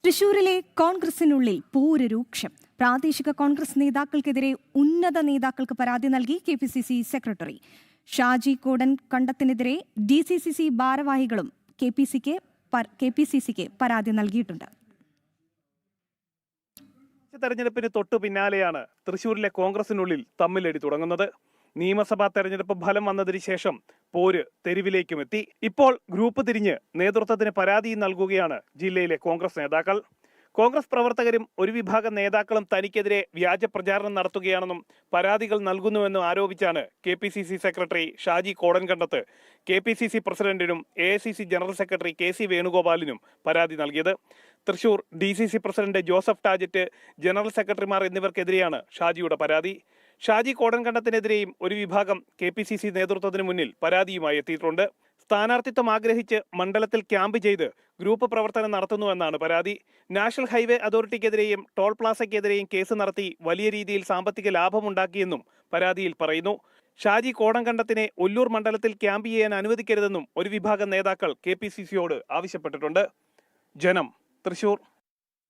തൃശൂരിലെ കോൺഗ്രസിനുള്ളിൽ പോര് രൂക്ഷം. പ്രാദേശിക കോൺഗ്രസ് നേതാക്കൾക്കെതിരെ ഉന്നത നേതാക്കൾക്ക് പരാതി നൽകി കെപിസിസി സെക്രട്ടറി. ഷാജി കോടൻകണ്ടത്തിനെതിരെ ഡിസിസി ഭാരവാഹികളും കെപിസിസിക്ക് പരാതി നൽകിയിട്ടുണ്ട്. തെരഞ്ഞെടുപ്പിന് തൊട്ടു പിന്നാലെയാണ് തൃശൂരിലെ കോൺഗ്രസിനുള്ളിൽ തമ്മിലടി തുടങ്ങുന്നത്. നിയമസഭാ തെരഞ്ഞെടുപ്പ് ഫലം വന്നതിന് ശേഷം പോര് തെരുവിലേക്കുമെത്തി. ഇപ്പോൾ ഗ്രൂപ്പ് തിരിഞ്ഞ് നേതൃത്വത്തിന് പരാതി നൽകുകയാണ് ജില്ലയിലെ കോൺഗ്രസ് നേതാക്കൾ. കോൺഗ്രസ് പ്രവർത്തകരും ഒരു വിഭാഗം നേതാക്കളും തനിക്കെതിരെ വ്യാജ പ്രചാരണം നടത്തുകയാണെന്നും പരാതികൾ നൽകുന്നുവെന്നും ആരോപിച്ചാണ് KPCC secretary Shaji Kodankandath KPCC പ്രസിഡന്റിനും എഐസിസി ജനറൽ സെക്രട്ടറി കെ.സി. വേണുഗോപാലിനും പരാതി നൽകിയത്. Thrissur DCC president Joseph Tajet, general സെക്രട്ടറിമാർ എന്നിവർക്കെതിരെയാണ് ഷാജിയുടെ പരാതി. ഷാജി കോടൻകണ്ടത്തിനെതിരെയും ഒരു വിഭാഗം കെപിസിസി നേതൃത്വത്തിന് മുന്നിൽ പരാതിയുമായി എത്തിയിട്ടുണ്ട്. സ്ഥാനാർത്ഥിത്വം ആഗ്രഹിച്ച് മണ്ഡലത്തിൽ ക്യാമ്പ് ചെയ്ത് ഗ്രൂപ്പ് പ്രവർത്തനം നടത്തുന്നുവെന്നാണ് പരാതി. നാഷണൽ ഹൈവേ അതോറിറ്റിക്കെതിരെയും ടോൾ പ്ലാസയ്ക്കെതിരെയും കേസ് നടത്തി വലിയ രീതിയിൽ സാമ്പത്തിക ലാഭമുണ്ടാക്കിയെന്നും പരാതിയിൽ പറയുന്നു. ഷാജി കോടൻകണ്ടത്തിനെ ഒല്ലൂർ മണ്ഡലത്തിൽ ക്യാമ്പ് ചെയ്യാൻ അനുവദിക്കരുതെന്നും ഒരു വിഭാഗം നേതാക്കൾ കെപിസിസിയോട് ആവശ്യപ്പെട്ടിട്ടുണ്ട്. ജനം, തൃശൂർ.